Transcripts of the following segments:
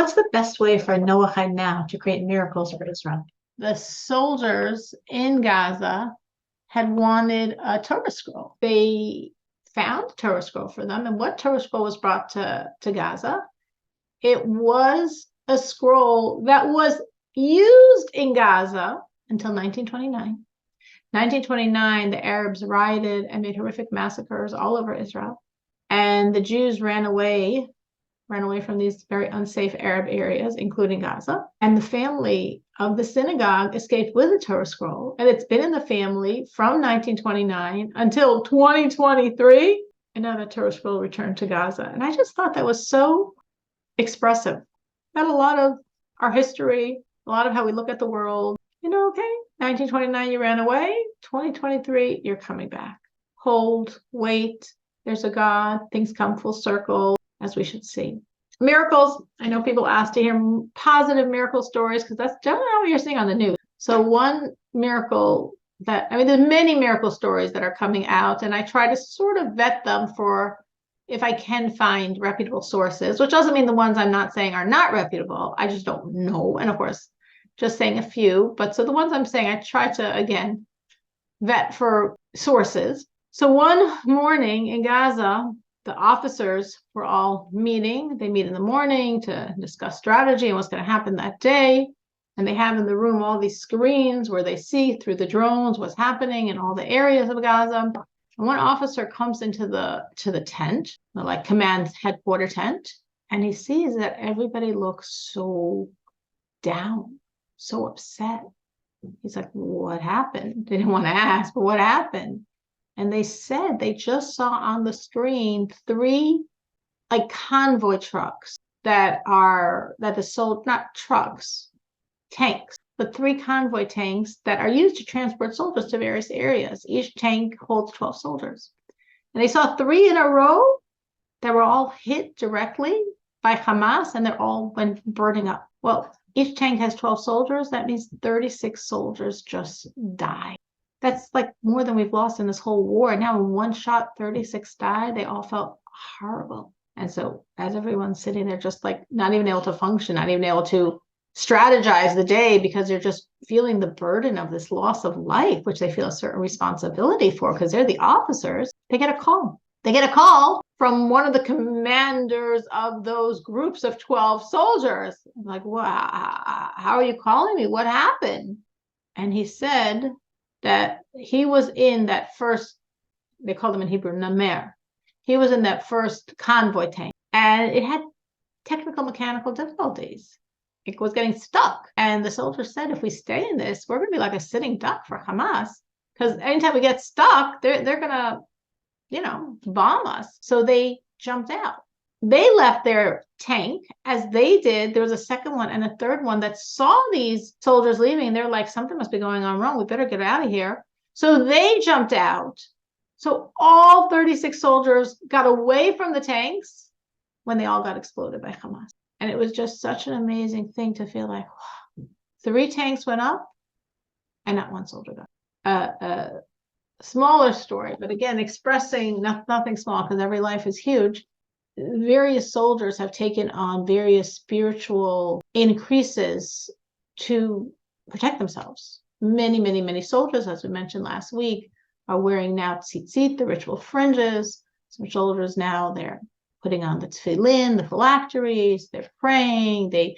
What's the best way for Noahide now to create miracles for Israel? The soldiers in Gaza had wanted a Torah scroll. They found a Torah scroll for them. And what Torah scroll was brought to Gaza? It was a scroll that was used in Gaza until 1929. 1929, the Arabs rioted and made horrific massacres all over Israel. And the Jews ran away from these very unsafe Arab areas, including Gaza. And the family of the synagogue escaped with a Torah scroll. And it's been in the family from 1929 until 2023. And now the Torah scroll returned to Gaza. And I just thought that was so expressive. That a lot of our history, a lot of how we look at the world, okay, 1929, you ran away. 2023, you're coming back. Hold, wait. There's a God. Things come full circle, as we should see. Miracles. I know people ask to hear positive miracle stories because that's generally what you're seeing on the news. So one miracle there's many miracle stories that are coming out, and I try to sort of vet them for if I can find reputable sources, which doesn't mean the ones I'm not saying are not reputable. I just don't know. And of course, just saying a few. But so the ones I'm saying, I try to, again, vet for sources. So one morning in Gaza, the officers were all meeting. They meet in the morning to discuss strategy and what's going to happen that day. And they have in the room all these screens where they see through the drones what's happening in all the areas of Gaza. And one officer comes into the tent, the command headquarter tent, and he sees that everybody looks so down, so upset. He's like, what happened? They didn't want to ask, but what happened? And they said they just saw on the screen 3 convoy trucks not trucks, tanks, but 3 convoy tanks that are used to transport soldiers to various areas. Each tank holds 12 soldiers. And they saw 3 in a row that were all hit directly by Hamas, and they're all went burning up. Well, each tank has 12 soldiers. That means 36 soldiers just died. That's more than we've lost in this whole war. Now in one shot, 36 died. They all felt horrible. And so as everyone's sitting there just not even able to function, not even able to strategize the day because they're just feeling the burden of this loss of life, which they feel a certain responsibility for because they're the officers, they get a call. They get a call from one of the commanders of those groups of 12 soldiers. I'm like, wow, how are you calling me? What happened? And he said that he was in that first, they call them in Hebrew, Namer. He was in that first convoy tank, and it had technical mechanical difficulties. It was getting stuck. And the soldiers said, if we stay in this, we're going to be like a sitting duck for Hamas. Because anytime we get stuck, they're going to, bomb us. So they jumped out. They left their tank as they did. There was a second one and a third one that saw these soldiers leaving. And they're like, something must be going on wrong. We better get out of here. So they jumped out. So all 36 soldiers got away from the tanks when they all got exploded by Hamas. And it was just such an amazing thing to feel like, wow, 3 tanks went up and not 1 soldier died. Smaller story, but again, expressing nothing small because every life is huge. Various soldiers have taken on various spiritual increases to protect themselves. Many, many, many soldiers, as we mentioned last week, are wearing now tzitzit, the ritual fringes. Some soldiers now, they're putting on the tefillin, the phylacteries, they're praying, they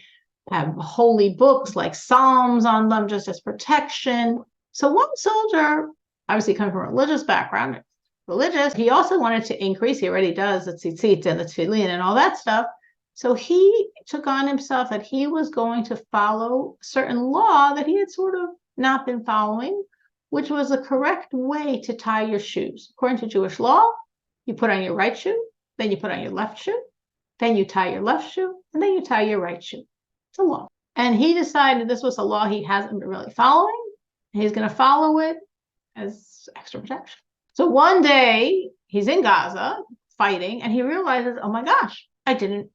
have holy books like Psalms on them just as protection. So one soldier, obviously coming from a religious background, he also wanted to increase. He already does the tzitzit and the tefillin and all that stuff. So he took on himself that he was going to follow a certain law that he had sort of not been following, which was the correct way to tie your shoes. According to Jewish law, you put on your right shoe, then you put on your left shoe, then you tie your left shoe, and then you tie your right shoe. It's a law. And he decided this was a law he hasn't been really following. And he's going to follow it as extra protection. So one day he's in Gaza fighting and he realizes, oh my gosh, I didn't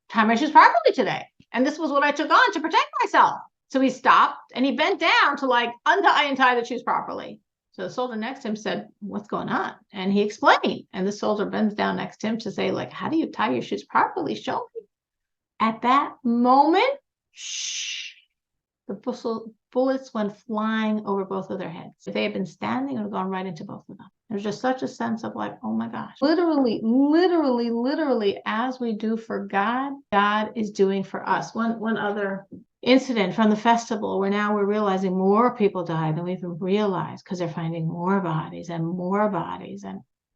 tie my shoes properly today. And this was what I took on to protect myself. So he stopped and he bent down to untie and tie the shoes properly. So the soldier next to him said, what's going on? And he explained. And the soldier bends down next to him to say, how do you tie your shoes properly? Show me. At that moment, the bullets went flying over both of their heads. If they had been standing, it would have gone right into both of them. There's just such a sense of like, oh my gosh, literally, as we do for God, God is doing for us. One other incident from the festival where now we're realizing more people died than we even realized because they're finding more bodies and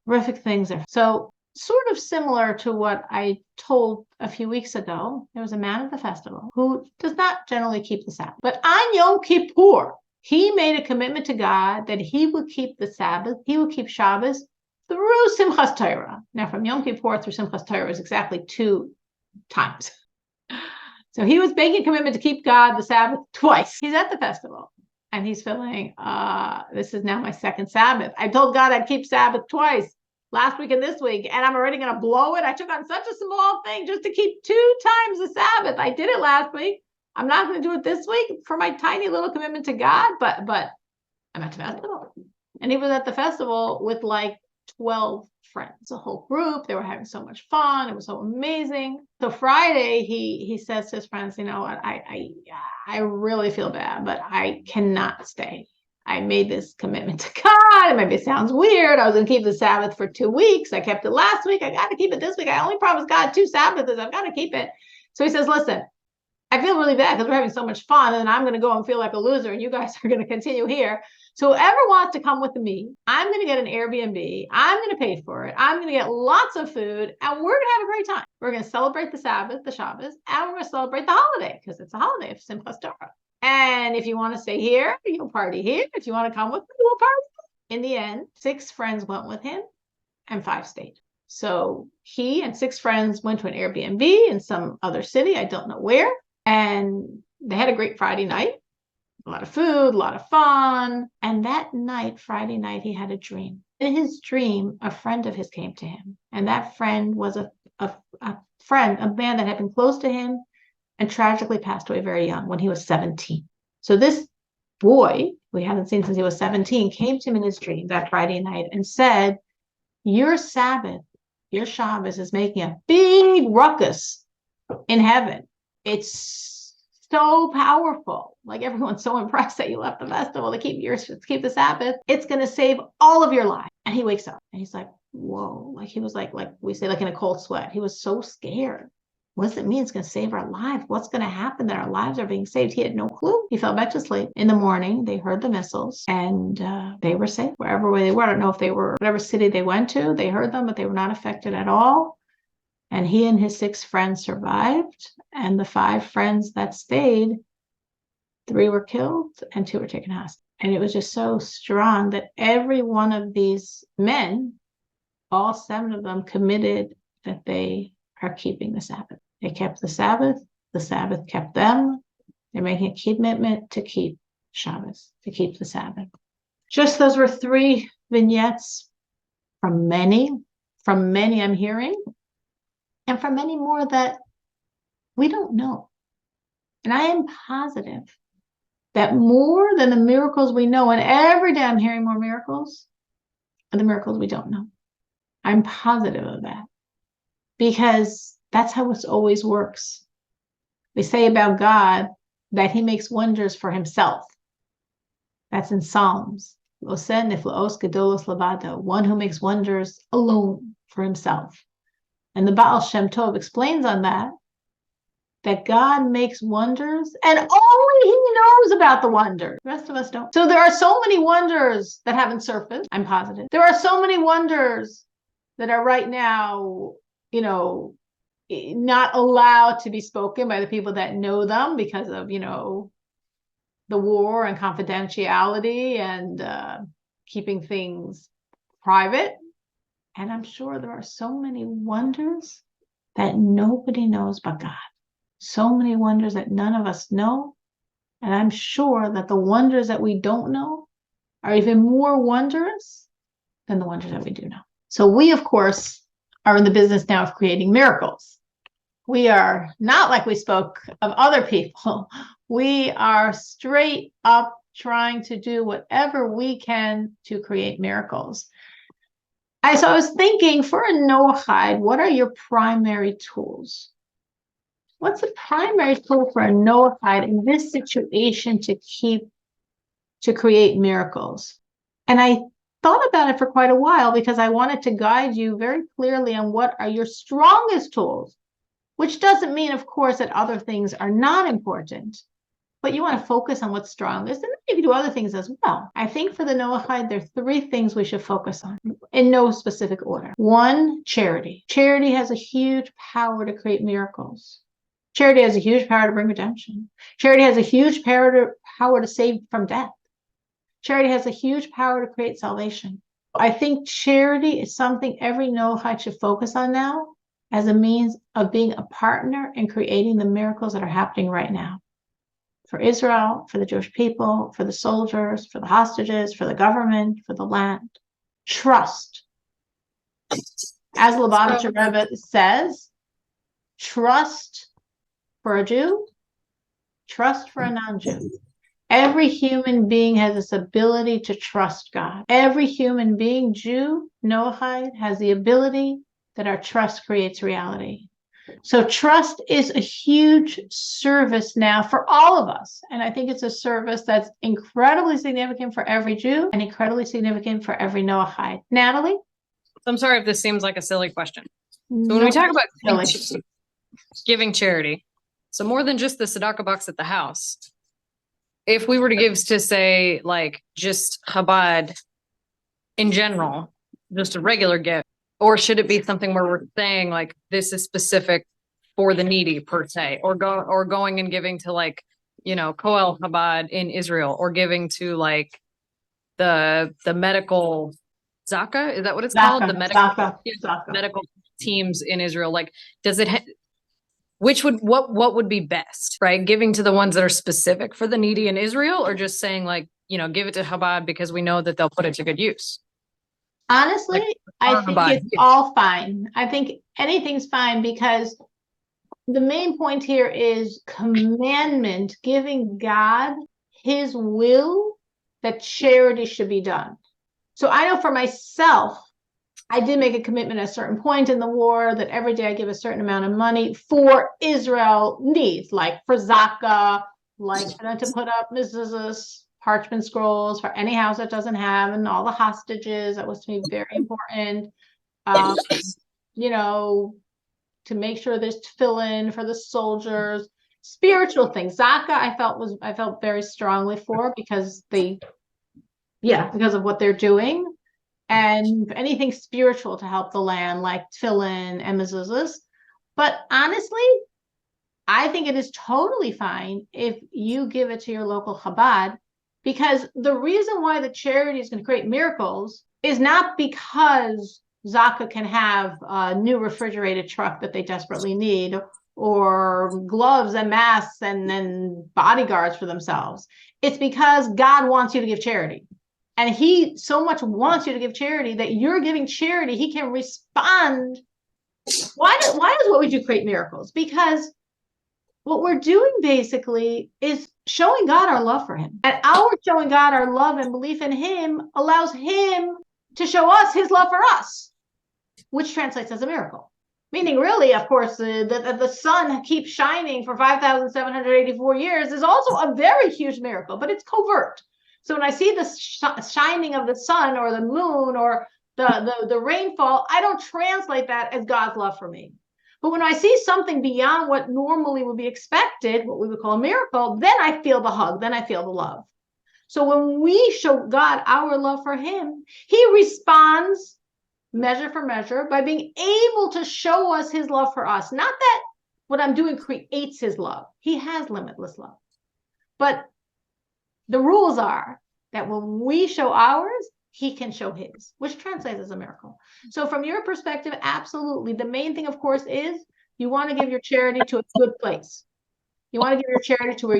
horrific things. So sort of similar to what I told a few weeks ago, there was a man at the festival who does not generally keep the Sabbath, but on Yom Kippur, he made a commitment to God that he would keep the Sabbath, he would keep Shabbos through Simchas Torah. Now, from Yom Kippur through Simchas Torah is exactly 2 times. So he was making a commitment to keep God the Sabbath twice. He's at the festival and he's feeling, this is now my 2nd Sabbath. I told God I'd keep Sabbath twice, last week and this week, and I'm already going to blow it. I took on such a small thing just to keep 2 times the Sabbath. I did it last week. I'm not going to do it this week for my tiny little commitment to God, but I'm at the festival. And he was at the festival with like 12 friends, a whole group. They were having so much fun. It was so amazing. So Friday, he says to his friends, you know what, I really feel bad, but I cannot stay. I made this commitment to God. It maybe sounds weird. I was going to keep the Sabbath for 2 weeks. I kept it last week. I got to keep it this week. I only promised God 2 Sabbaths. I've got to keep it. So he says, listen, I feel really bad because we're having so much fun and I'm going to go and feel like a loser and you guys are going to continue here. So whoever wants to come with me, I'm going to get an Airbnb. I'm going to pay for it. I'm going to get lots of food and we're going to have a great time. We're going to celebrate the Sabbath, the Shabbos, and we're going to celebrate the holiday because it's a holiday of Simchas Torah. And if you want to stay here, you'll party here. If you want to come with me, we'll party. In the end, 6 friends went with him and 5 stayed. So he and 6 friends went to an Airbnb in some other city. I don't know where. And they had a great Friday night, a lot of food, a lot of fun. And that night, Friday night, he had a dream. In his dream, a friend of his came to him. And that friend was a friend, a man that had been close to him and tragically passed away very young when he was 17. So this boy, we haven't seen since he was 17, came to him in his dream that Friday night and said, your Sabbath, your Shabbos is making a big ruckus in heaven. It's so powerful. Like everyone's so impressed that you left the festival to keep the Sabbath. It's going to save all of your life. And he wakes up and he's like, whoa. Like he was like we say, like in a cold sweat. He was so scared. What does it mean? It's going to save our lives. What's going to happen that our lives are being saved? He had no clue. He fell back to sleep. In the morning, they heard the missiles and they were safe wherever they were. I don't know if they were, whatever city they went to, they heard them, but they were not affected at all. And he and his 6 friends survived. And the 5 friends that stayed, 3 were killed and 2 were taken hostage. And it was just so strong that every one of these men, all 7 of them, committed that they are keeping the Sabbath. They kept the Sabbath kept them. They're making a commitment to keep Shabbos, to keep the Sabbath. Just those were 3 vignettes from many I'm hearing, and from many more that we don't know. And I am positive that more than the miracles we know, and every day I'm hearing more miracles, are the miracles we don't know. I'm positive of that. Because that's how it always works. We say about God that he makes wonders for himself. That's in Psalms. One who makes wonders alone for himself. And the Baal Shem Tov explains on that God makes wonders and only he knows about the wonders. The rest of us don't. So there are so many wonders that haven't surfaced, I'm positive. There are so many wonders that are right now, not allowed to be spoken by the people that know them because of, the war and confidentiality and keeping things private. And I'm sure there are so many wonders that nobody knows but God. So many wonders that none of us know. And I'm sure that the wonders that we don't know are even more wondrous than the wonders that we do know. So we, of course, are in the business now of creating miracles. We are not like we spoke of other people. We are straight up trying to do whatever we can to create miracles. So I was thinking, for a Noahide, what are your primary tools? what's the primary tool for a Noahide in this situation to create miracles? And I thought about it for quite a while because I wanted to guide you very clearly on what are your strongest tools, which doesn't mean, of course, that other things are not important, but you want to focus on what's strongest, and then you can do other things as well. I think for the Noahide, there are 3 things we should focus on in no specific order. 1, charity. Charity has a huge power to create miracles. Charity has a huge power to bring redemption. Charity has a huge power to save from death. Charity has a huge power to create salvation. I think charity is something every Noahide should focus on now as a means of being a partner in creating the miracles that are happening right now. For Israel, for the Jewish people, for the soldiers, for the hostages, for the government, for the land. Trust. As Lubavitcher Rebbe says, trust for a Jew, trust for a non-Jew. Every human being has this ability to trust God. Every human being, Jew, Noahide, has the ability that our trust creates reality. So trust is a huge service now for all of us. And I think it's a service that's incredibly significant for every Jew and incredibly significant for every Noahide. Natalie? I'm sorry if this seems like a silly question. So when we talk about giving charity, so more than just the tzedakah box at the house, if we were to give to say like just Chabad in general, just a regular gift, or should it be something where we're saying like this is specific for the needy per se, or going and giving to like, Koel Chabad in Israel, or giving to like the medical Zaka, is that what it's called? The medical teams in Israel. Like, does it what would be best, right? Giving to the ones that are specific for the needy in Israel, or just saying like, give it to Chabad because we know that they'll put it to good use? Honestly, like, I think it's all fine. I think anything's fine because the main point here is commandment, giving God his will that charity should be done. So I know for myself, I did make a commitment at a certain point in the war that every day I give a certain amount of money for Israel needs, like for Zaka, like to put up mezuzahs, parchment scrolls for any house that doesn't have, and all the hostages. That was to me very important. To make sure there's tefillin for the soldiers, spiritual things. Zaka, I felt very strongly for because because of what they're doing. And anything spiritual to help the land, like tefillin and mezuzahs. But honestly, I think it is totally fine if you give it to your local Chabad, because the reason why the charity is going to create miracles is not because Zaka can have a new refrigerated truck that they desperately need, or gloves and masks and bodyguards for themselves. It's because God wants you to give charity. And he so much wants you to give charity that you're giving charity, he can respond. Why does what we do create miracles? Because what we're doing basically is showing God our love for him. And our showing God our love and belief in him allows him to show us his love for us, which translates as a miracle. Meaning, really, of course, the sun keeps shining for 5,784 years is also a very huge miracle, but it's covert. So when I see the shining of the sun or the moon or the rainfall, I don't translate that as God's love for me. But when I see something beyond what normally would be expected, what we would call a miracle, then I feel the hug, then I feel the love. So when we show God our love for him, he responds measure for measure by being able to show us his love for us. Not that what I'm doing creates his love. He has limitless love. But the rules are that when we show ours, he can show his, which translates as a miracle. So from your perspective, absolutely. The main thing, of course, is you want to give your charity to a good place. You want to give your charity to where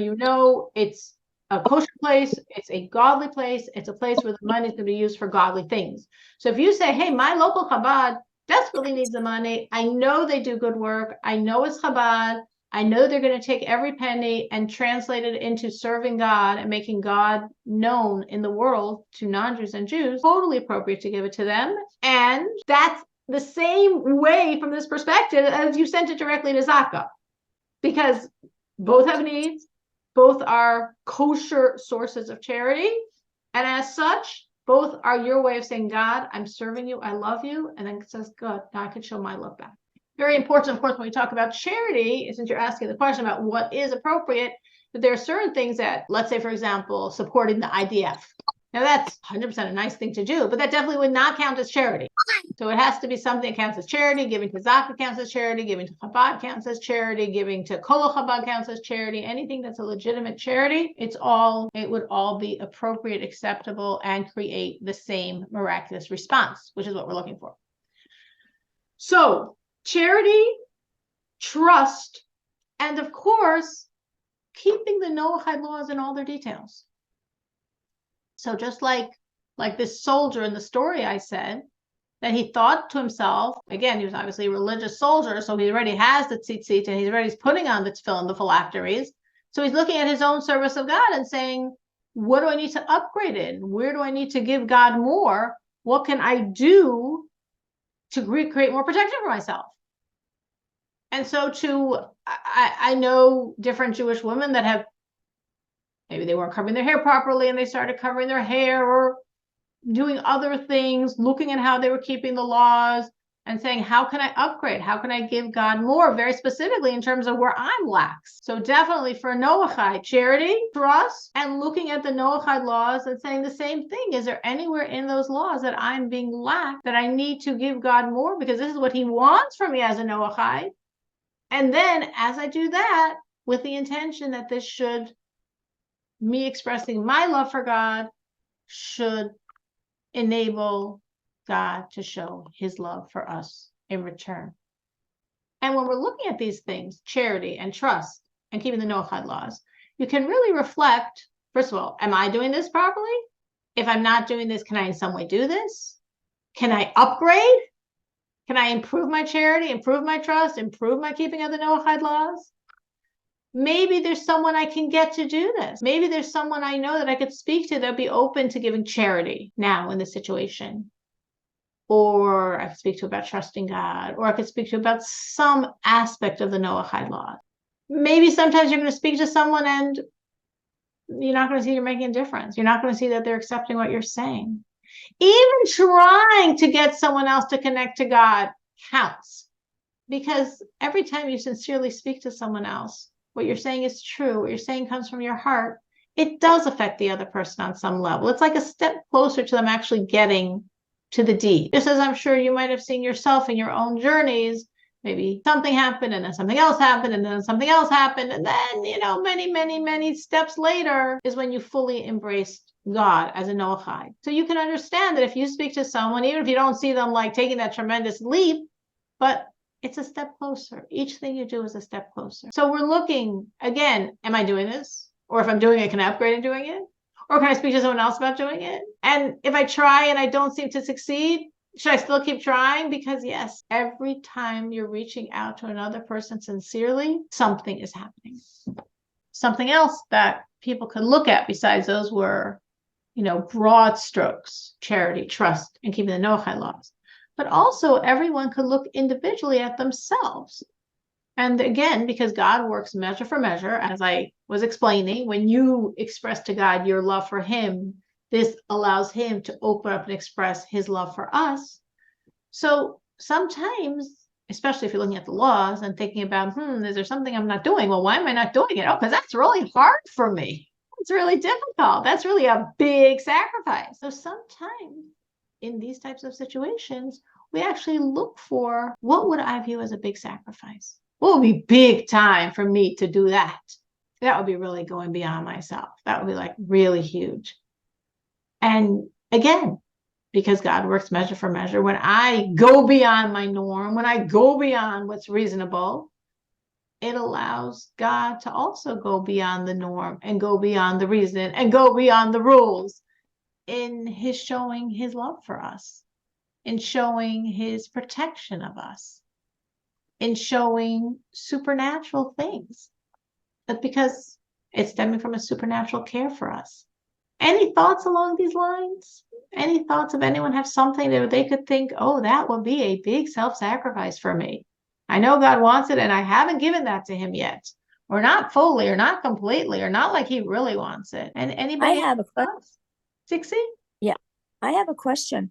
it's a kosher place, it's a godly place, it's a place where the money is going to be used for godly things. So if you say, hey, my local Chabad desperately needs the money, I know they do good work, I know it's Chabad, I know they're going to take every penny and translate it into serving God and making God known in the world to non-Jews and Jews, totally appropriate to give it to them. And that's the same way from this perspective as you sent it directly to Zaka. because both have needs, both are kosher sources of charity, and as such, both are your way of saying, God, I'm serving you, I love you, and then it says, good, now I can show my love back. Very important, of course, when we talk about charity, since you're asking the question about what is appropriate, that there are certain things that, let's say, for example, supporting the IDF. Now, that's 100% a nice thing to do, but that definitely would not count as charity. So it has to be something that counts as charity. Giving to Zaka counts as charity. Giving to Chabad counts as charity. Giving to Kol Chabad counts as charity. Anything that's a legitimate charity, it would all be appropriate, acceptable, and create the same miraculous response, which is what we're looking for. So charity, trust, and of course, keeping the Noahide laws in all their details. So just like this soldier in the story I said, that he thought to himself, again, he was obviously a religious soldier, so he already has the tzitzit, and he's putting on the tefillin, the phylacteries. So he's looking at his own service of God and saying, what do I need to upgrade in? Where do I need to give God more? What can I do to create more protection for myself? And so I know different Jewish women that have, maybe they weren't covering their hair properly and they started covering their hair or doing other things, looking at how they were keeping the laws and saying, how can I upgrade? How can I give God more? Very specifically in terms of where I'm lax. So definitely for Noahide, charity, trust, and looking at the Noahide laws and saying the same thing. Is there anywhere in those laws that I'm being lax, that I need to give God more? Because this is what he wants from me as a Noahide. And then as I do that, with the intention that this should, me expressing my love for God, should enable God to show his love for us in return. And when we're looking at these things, charity and trust and keeping the Noahide laws, you can really reflect, first of all, am I doing this properly? If I'm not doing this, can I in some way do this? Can I upgrade? Can I improve my charity, improve my trust, improve my keeping of the Noahide laws? Maybe there's someone I can get to do this. Maybe there's someone I know that I could speak to that would be open to giving charity now in this situation. Or I could speak to about trusting God, or I could speak to about some aspect of the Noahide law. Maybe sometimes you're going to speak to someone and you're not going to see you're making a difference. You're not going to see that they're accepting what you're saying. Even trying to get someone else to connect to God counts. Because every time you sincerely speak to someone else, what you're saying is true, what you're saying comes from your heart, it does affect the other person on some level. It's like a step closer to them actually getting to the deed. Just as I'm sure you might have seen yourself in your own journeys, maybe something happened and then something else happened and then something else happened. And then, many, many, many steps later is when you fully embraced God as a Noahide. So you can understand that if you speak to someone, even if you don't see them like taking that tremendous leap, but it's a step closer. Each thing you do is a step closer. So we're looking, again, am I doing this? Or if I'm doing it, can I upgrade in doing it? Or can I speak to someone else about doing it? And if I try and I don't seem to succeed, should I still keep trying? Because yes, every time you're reaching out to another person sincerely, something is happening. Something else that people could look at besides those were, broad strokes, charity, trust, and keeping the Noahide laws. But also everyone could look individually at themselves. And again, because God works measure for measure, as I was explaining, when you express to God your love for him, this allows him to open up and express his love for us. So sometimes, especially if you're looking at the laws and thinking about, is there something I'm not doing? Well, why am I not doing it? Oh, because that's really hard for me. It's really difficult. That's really a big sacrifice. So sometimes in these types of situations, we actually look for, what would I view as a big sacrifice? What would be big time for me to do that? That would be really going beyond myself. That would be like really huge. And again, because God works measure for measure, when I go beyond my norm, when I go beyond what's reasonable, it allows God to also go beyond the norm and go beyond the reason and go beyond the rules in his showing his love for us, in showing his protection of us, in showing supernatural things. But because it's stemming from a supernatural care for us. Any thoughts along these lines? Any thoughts of anyone have something that they could think, oh, that would be a big self-sacrifice for me? I know God wants it and I haven't given that to him yet. Or not fully, or not completely, or not like he really wants it. And anybody have a question. else? 60? Yeah, I have a question.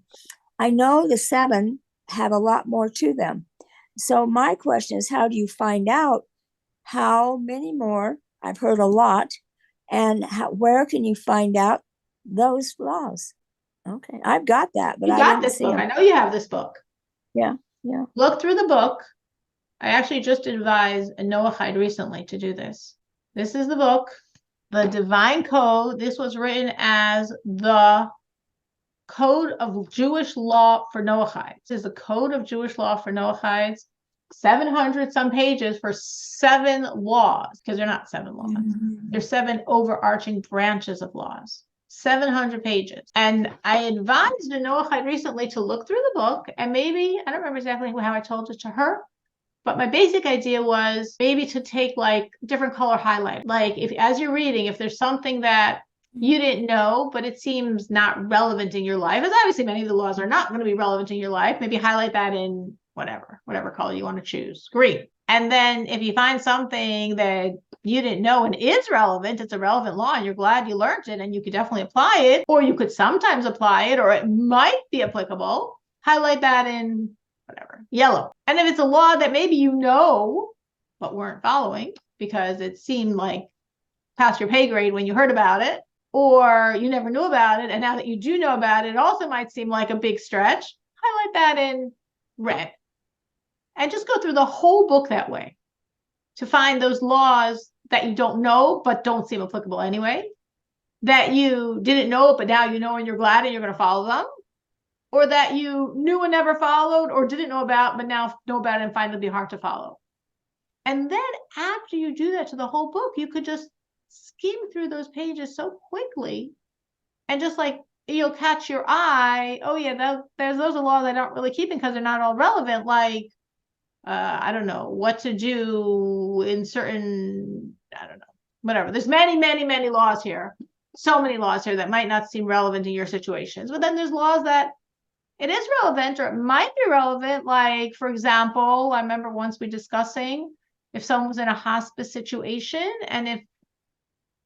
I know the 7 have a lot more to them. So my question is, how do you find out how many more? I've heard a lot. And where can you find out those laws? Okay, I've got that, but You I got didn't this see book. them. I know you have this book. Yeah. Look through the book. I actually just advised a Noahide recently to do this. This is the book, The Divine Code. This was written as the Code of Jewish Law for Noahides. This is the Code of Jewish Law for Noahides. 700 some pages for 7 laws, because they're not 7 laws. They're 7 overarching branches of laws. 700 pages. And I advised a Noahide recently to look through the book, and maybe, I don't remember exactly how I told it to her, but my basic idea was maybe to take like different color highlight. Like if, as you're reading, if there's something that you didn't know, but it seems not relevant in your life, as obviously many of the laws are not going to be relevant in your life, maybe highlight that in whatever color you want to choose, green. And then if you find something that you didn't know and is relevant, it's a relevant law and you're glad you learned it and you could definitely apply it, or you could sometimes apply it, or it might be applicable, highlight that in yellow. And if it's a law that maybe you know, but weren't following because it seemed like past your pay grade when you heard about it, or you never knew about it, and now that you do know about it, it also might seem like a big stretch, highlight that in red. And just go through the whole book that way to find those laws that you don't know, but don't seem applicable anyway, that you didn't know, but now you know and you're glad and you're going to follow them, or that you knew and never followed or didn't know about, but now know about it and find it'll be hard to follow. And then after you do that to the whole book, you could just skim through those pages so quickly and just like, you'll catch your eye. Oh yeah, there's those laws I don't really keep because they're not all relevant. Like, I don't know what to do in certain, I don't know, whatever. There's many laws here. So many laws here that might not seem relevant in your situations. But then there's laws that it is relevant or it might be relevant. Like, for example, I remember once we discussing if someone was in a hospice situation and if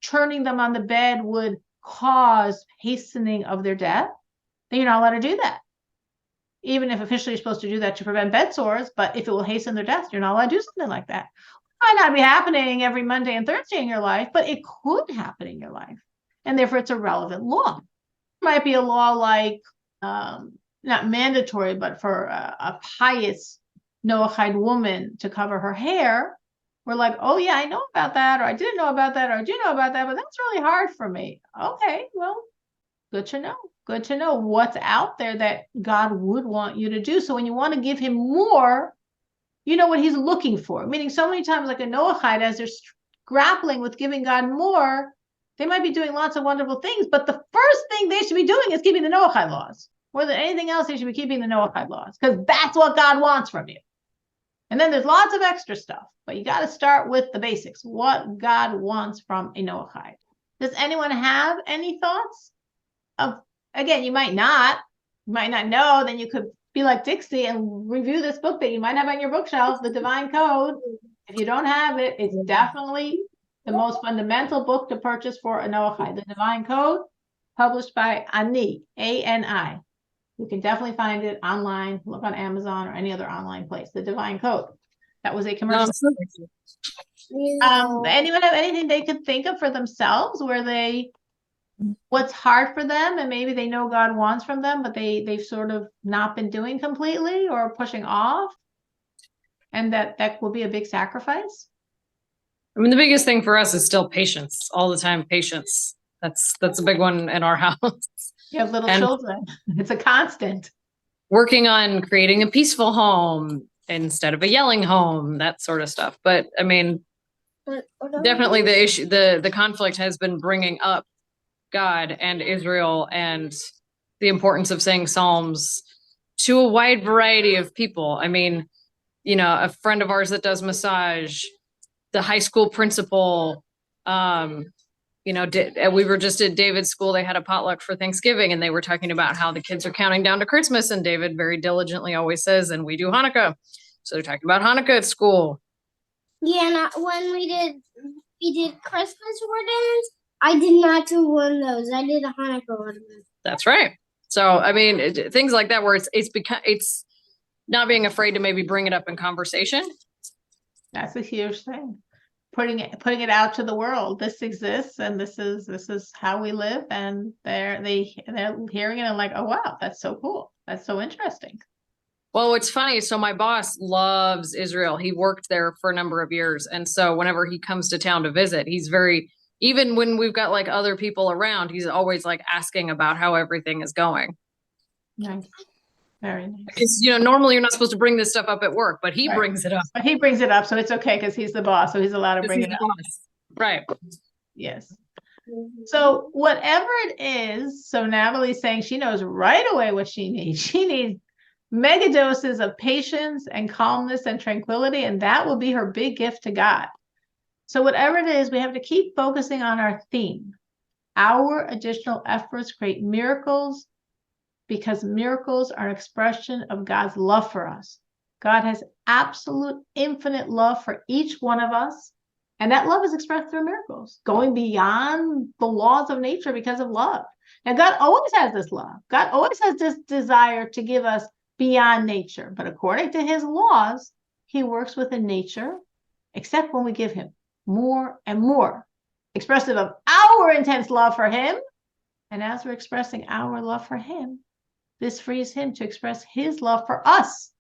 turning them on the bed would cause hastening of their death, then you're not allowed to do that. Even if officially you're supposed to do that to prevent bed sores, but if it will hasten their death, you're not allowed to do something like that. It might not be happening every Monday and Thursday in your life, but it could happen in your life. And therefore it's a relevant law. It might be a law like, not mandatory, but for a pious Noahide woman to cover her hair, we're like, oh yeah, I know about that, or I didn't know about that, or I do know about that, but that's really hard for me. Okay, well, good to know. Good to know what's out there that God would want you to do. So when you want to give him more, you know what he's looking for. Meaning so many times like a Noahide, as they're grappling with giving God more, they might be doing lots of wonderful things, but the first thing they should be doing is keeping the Noahide laws. More than anything else, they should be keeping the Noahide laws because that's what God wants from you. And then there's lots of extra stuff, but you got to start with the basics, what God wants from a Noahide. Does anyone have any thoughts? Again, you might not know, then you could be like Dixie and review this book that you might have on your bookshelf, The Divine Code. If you don't have it, it's definitely the most fundamental book to purchase for a Noahide. The Divine Code, published by Ani, A-N-I. You can definitely find it online, look on Amazon or any other online place. The Divine Code. That was a commercial. Anyone have anything they could think of for themselves where what's hard for them and maybe they know God wants from them, but they've sort of not been doing completely or pushing off, and that will be a big sacrifice? I mean, the biggest thing for us is still patience, all the time. Patience. That's a big one in our house. You have little children. It's a constant. Working on creating a peaceful home instead of a yelling home, that sort of stuff. But I mean, definitely the issue, the conflict has been bringing up God and Israel and the importance of saying Psalms to a wide variety of people. I mean, you know, a friend of ours that does massage, the high school principal, you know, we were just at David's school. They had a potluck for Thanksgiving and they were talking about how the kids are counting down to Christmas. And David very diligently always says, and we do Hanukkah. So they're talking about Hanukkah at school. Yeah, and when we did Christmas ornaments, I did not do one of those. I did a Hanukkah ornament. That's right. So, I mean, things like that where it's not being afraid to maybe bring it up in conversation. That's a huge thing. Putting it out to the world. This exists, and this is how we live. And they're hearing it and like, oh wow, that's so cool. That's so interesting. Well, what's funny, so my boss loves Israel. He worked there for a number of years. And so whenever he comes to town to visit, he's very, even when we've got like other people around, he's always like asking about how everything is going. Nice. Very nice. Because, normally you're not supposed to bring this stuff up at work, but he brings it up. But he brings it up, so it's okay because he's the boss, so he's allowed to bring it up. Right. Yes. So whatever it is, so Natalie's saying she knows right away what she needs. She needs mega doses of patience and calmness and tranquility, and that will be her big gift to God. So whatever it is, we have to keep focusing on our theme. Our additional efforts create miracles because miracles are an expression of God's love for us. God has absolute infinite love for each one of us, and that love is expressed through miracles, going beyond the laws of nature because of love. Now, God always has this love. God always has this desire to give us beyond nature. But according to his laws, he works within nature, except when we give him more and more, expressive of our intense love for him. And as we're expressing our love for him, this frees him to express his love for us.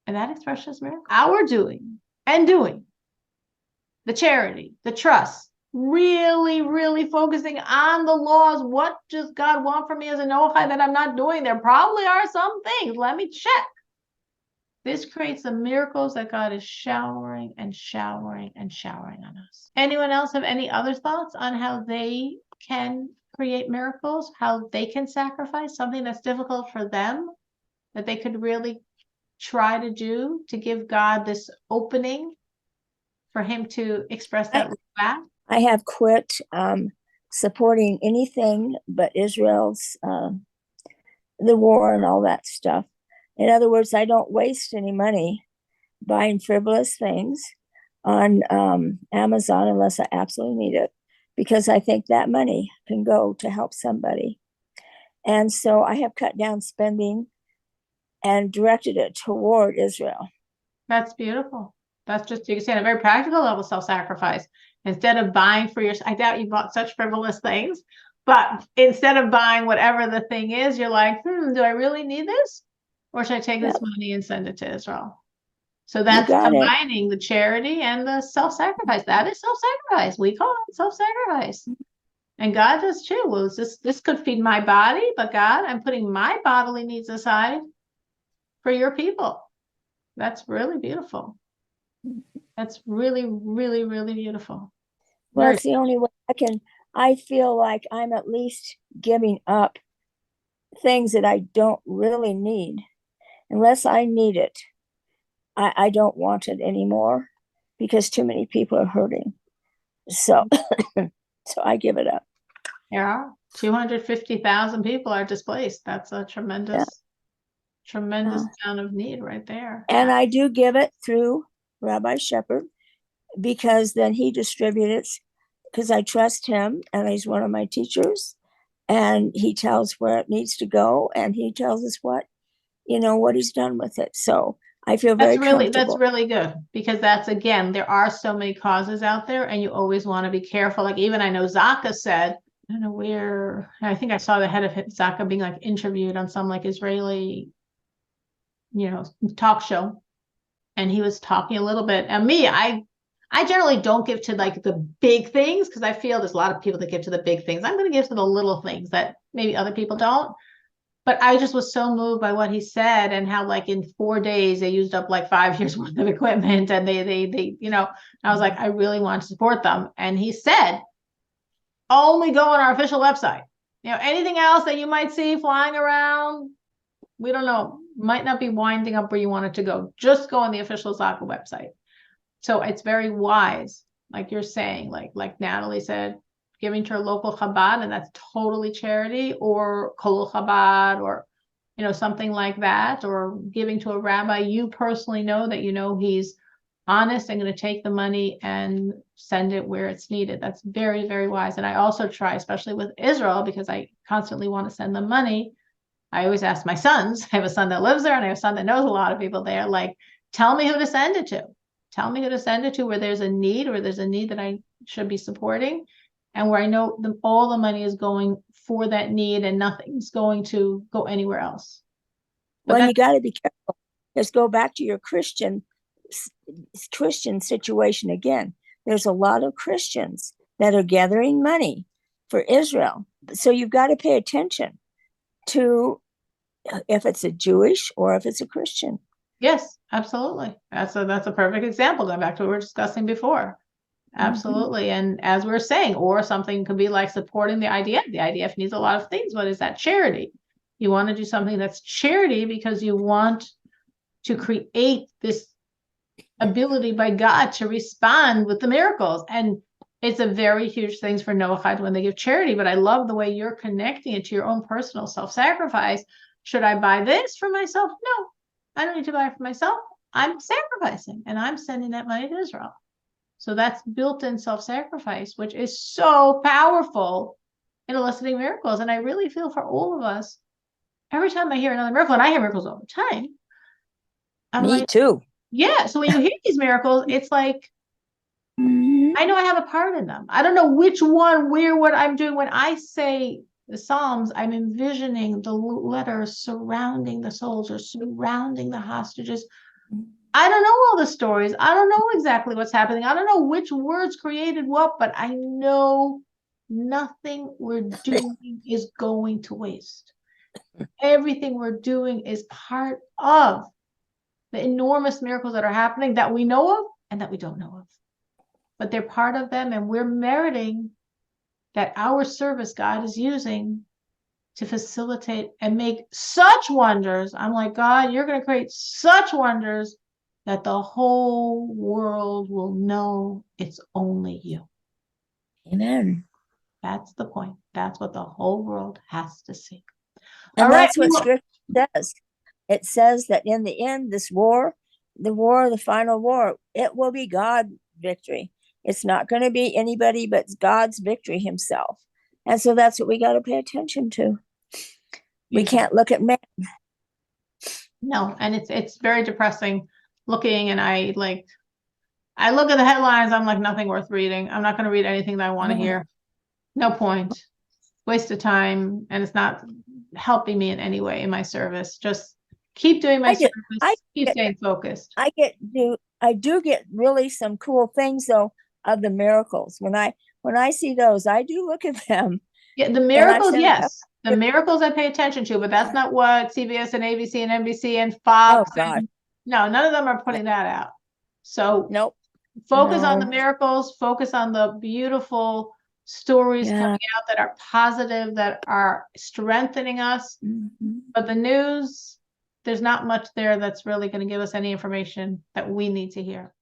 And that expression is miracle. Our doing, the charity, the trust, really, really focusing on the laws. What does God want from me as a Noahide that I'm not doing? There probably are some things. Let me check. This creates the miracles that God is showering and showering and showering on us. Anyone else have any other thoughts on how they can create miracles, how they can sacrifice something that's difficult for them, that they could really try to do to give God this opening for him to express that back? I have quit supporting anything but Israel's, the war and all that stuff. In other words, I don't waste any money buying frivolous things on Amazon unless I absolutely need it, because I think that money can go to help somebody. And so I have cut down spending and directed it toward Israel. That's beautiful. That's just, you can say on a very practical level, self-sacrifice. Instead of buying for yourself, I doubt you bought such frivolous things, but instead of buying whatever the thing is, you're like, do I really need this? Or should I take this money and send it to Israel? So that's combining the charity and the self-sacrifice. That is self-sacrifice. We call it self-sacrifice. And God does too. Well, this could feed my body, but God, I'm putting my bodily needs aside for your people. That's really beautiful. That's really, really, really beautiful. Well, it's the only way I feel like I'm at least giving up things that I don't really need. Unless I need it, I don't want it anymore because too many people are hurting. So, so I give it up. Yeah, 250,000 people are displaced. That's a tremendous amount of need right there. And I do give it through Rabbi Shepherd because then he distributes, because I trust him and he's one of my teachers, and he tells where it needs to go, and he tells us what he's done with it. So I feel very comfortable. That's really good, because that's, again, there are so many causes out there and you always want to be careful. Like even I know Zaka said, I don't know where, I think I saw the head of Zaka being like interviewed on some like Israeli, talk show. And he was talking a little bit, and I generally don't give to like the big things, because I feel there's a lot of people that give to the big things. I'm going to give to the little things that maybe other people don't. But I just was so moved by what he said, and how like in 4 days they used up like 5 years worth of equipment, and they I was like, I really want to support them. And he said, only go on our official website. Anything else that you might see flying around, we don't know, might not be winding up where you want it to go. Just go on the official Zaka website. So it's very wise, like you're saying, like Natalie said, giving to her local Chabad, and that's totally charity, or Kol Chabad, or something like that, or giving to a rabbi, you personally know that he's honest and going to take the money and send it where it's needed. That's very, very wise. And I also try, especially with Israel, because I constantly want to send them money. I always ask my sons, I have a son that lives there and I have a son that knows a lot of people there, like, tell me who to send it to. Tell me who to send it to where there's a need, or there's a need that I should be supporting, and where I know all the money is going for that need and nothing's going to go anywhere else. But Well, you got to be careful. Let's go back to your Christian situation again. There's a lot of Christians that are gathering money for Israel. So you've got to pay attention to if it's a Jewish or if it's a Christian. Yes, absolutely. That's a perfect example, going back to what we were discussing before. Absolutely. And as we're saying, or something could be like supporting the IDF. The IDF needs a lot of things. What is that? Charity. You want to do something that's charity because you want to create this ability by God to respond with the miracles. And it's a very huge thing for Noahide when they give charity. But I love the way you're connecting it to your own personal self-sacrifice. Should I buy this for myself? No, I don't need to buy it for myself. I'm sacrificing and I'm sending that money to Israel. So that's built-in self-sacrifice, which is so powerful in eliciting miracles. And I really feel for all of us, every time I hear another miracle, and I hear miracles all the time. Me too. Yeah. So when you hear these miracles, it's like, I know I have a part in them. I don't know which one, where, what I'm doing. When I say the Psalms, I'm envisioning the letters surrounding the soldiers, surrounding the hostages. I don't know all the stories. I don't know exactly what's happening. I don't know which words created what, but I know nothing we're doing is going to waste. Everything we're doing is part of the enormous miracles that are happening that we know of and that we don't know of. But they're part of them, and we're meriting that our service God is using to facilitate and make such wonders. I'm like, God, you're going to create such wonders that the whole world will know it's only you. Amen. That's the point. That's what the whole world has to see. And that's what Scripture says. It says that in the end, this war, the final war, it will be God's victory. It's not going to be anybody but God's victory himself. And so that's what we got to pay attention to. We can't look at man. No, and it's very depressing looking, and I look at the headlines, I'm like, nothing worth reading. I'm not going to read anything that I want to hear. No point. Waste of time, and it's not helping me in any way in my service. Just keep doing my service. Keep staying focused. I do get really some cool things though of the miracles. When I see those, I do look at them. Yeah, the miracles, yes. The miracles I pay attention to, but that's not what CBS and ABC and NBC and Fox. Oh, God. No, none of them are putting that out. So nope. Focus on the miracles, focus on the beautiful stories coming out that are positive, that are strengthening us. But the news, there's not much there that's really going to give us any information that we need to hear.